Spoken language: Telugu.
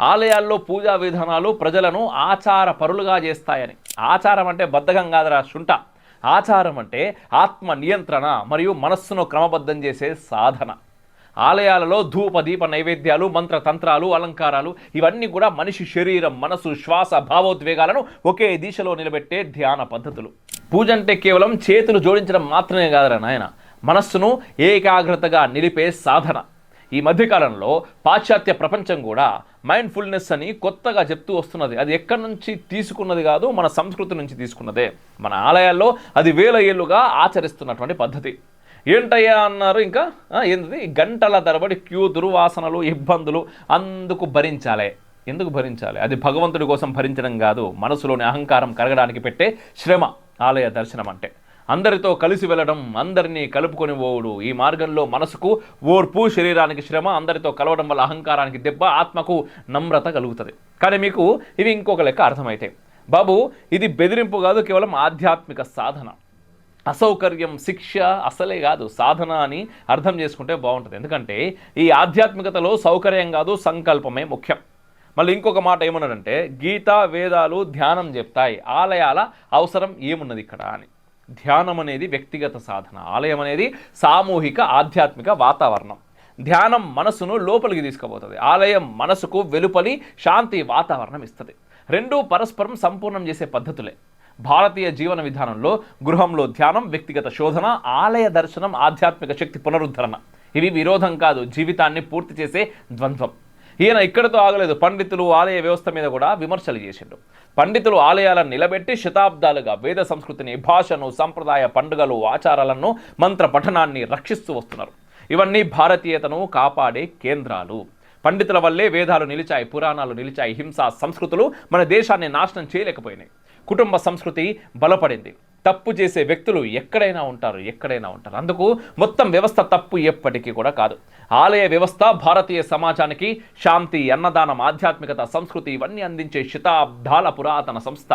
ఆలయాల్లో పూజా విధానాలు ప్రజలను ఆచార పరులుగా చేస్తాయని. ఆచారం అంటే బద్ధకం కాదురా శుంఠ. ఆచారం అంటే ఆత్మ నియంత్రణ మరియు మనస్సును క్రమబద్ధం చేసే సాధన. ఆలయాలలో ధూప దీప నైవేద్యాలు, మంత్ర తంత్రాలు, అలంకారాలు ఇవన్నీ కూడా మనిషి శరీరం, మనసు, శ్వాస, భావోద్వేగాలను ఒకే దిశలో నిలబెట్టే ధ్యాన పద్ధతులు. పూజ అంటే కేవలం చేతులు జోడించడం మాత్రమే కాదురా నాయన, మనస్సును ఏకాగ్రతగా నిలిపే సాధన. ఈ మధ్యకాలంలో పాశ్చాత్య ప్రపంచం కూడా మైండ్ఫుల్నెస్ అని కొత్తగా చెప్తూ వస్తున్నది. అది ఎక్కడి నుంచి తీసుకున్నది కాదు, మన సంస్కృతి నుంచి తీసుకున్నదే. మన ఆలయాల్లో అది వేల ఏళ్ళుగా ఆచరిస్తున్నటువంటి పద్ధతి. ఏంటయ్యా అన్నారు, ఇంకా ఏంటిది, గంటల తరబడి క్యూ, దుర్వాసనలు, ఇబ్బందులు అందుకు భరించాలి. ఎందుకు భరించాలి? అది భగవంతుడి కోసం భరించడం కాదు, మనసులోని అహంకారం కరగడానికి పెట్టే శ్రమ ఆలయ దర్శనం అంటే. అందరితో కలిసి వెళ్ళడం, అందరినీ కలుపుకొని పోవుడు. ఈ మార్గంలో మనసుకు ఓర్పు, శరీరానికి శ్రమ. అందరితో కలవడం వల్ల అహంకారానికి దెబ్బ, ఆత్మకు నమ్రత కలుగుతుంది. కానీ మీకు ఇవి ఇంకొక లెక్క అర్థమైతే, బాబు ఇది బెదిరింపు కాదు, కేవలం ఆధ్యాత్మిక సాధన. అసౌకర్యం, శిక్ష అసలే కాదు, సాధన అని అర్థం చేసుకుంటే బాగుంటుంది. ఎందుకంటే ఈ ఆధ్యాత్మికతలో సౌకర్యం కాదు, సంకల్పమే ముఖ్యం. మళ్ళీ ఇంకొక మాట ఏమన్నాడంటే, గీత, వేదాలు, ధ్యానం చెప్తాయి, ఆలయాల అవసరం ఏమున్నది ఇక్కడ అని. ధ్యానం అనేది వ్యక్తిగత సాధన, ఆలయం అనేది సామూహిక ఆధ్యాత్మిక వాతావరణం. ధ్యానం మనసును లోపలికి తీసుకుపోతుంది, ఆలయం మనసుకు వెలుపలి శాంతి వాతావరణం ఇస్తుంది. రెండూ పరస్పరం సంపూర్ణం చేసే పద్ధతులే. భారతీయ జీవన విధానంలో గృహంలో ధ్యానం, వ్యక్తిగత శోధన, ఆలయ దర్శనం, ఆధ్యాత్మిక శక్తి పునరుద్ధరణ. ఇవి విరోధం కాదు, జీవితాన్ని పూర్తి చేసే ద్వంద్వం. ఈయన ఇక్కడితో ఆగలేదు. పండితులు ఆలయ వ్యవస్థ మీద కూడా విమర్శలు చేసిండు. పండితులు ఆలయాలను నిలబెట్టి శతాబ్దాలుగా వేద సంస్కృతిని, భాషను, సంప్రదాయ పండుగలు, ఆచారాలను, మంత్ర పఠనాన్ని రక్షిస్తూ వస్తున్నారు. ఇవన్నీ భారతీయతను కాపాడే కేంద్రాలు. పండితుల వల్లే వేదాలు నిలిచాయి, పురాణాలు నిలిచాయి. హింసా సంస్కృతులు మన దేశాన్ని నాశనం చేయలేకపోయినాయి. కుటుంబ సంస్కృతి బలపడింది. తప్పు చేసే వ్యక్తులు ఎక్కడైనా ఉంటారు. అందుకు మొత్తం వ్యవస్థ తప్పు ఎప్పటికీ కూడా కాదు. ఆలయ వ్యవస్థ భారతీయ సమాజానికి శాంతి, అన్నదానం, ఆధ్యాత్మికత, సంస్కృతి ఇవన్నీ అందించే శతాబ్దాల పురాతన సంస్థ.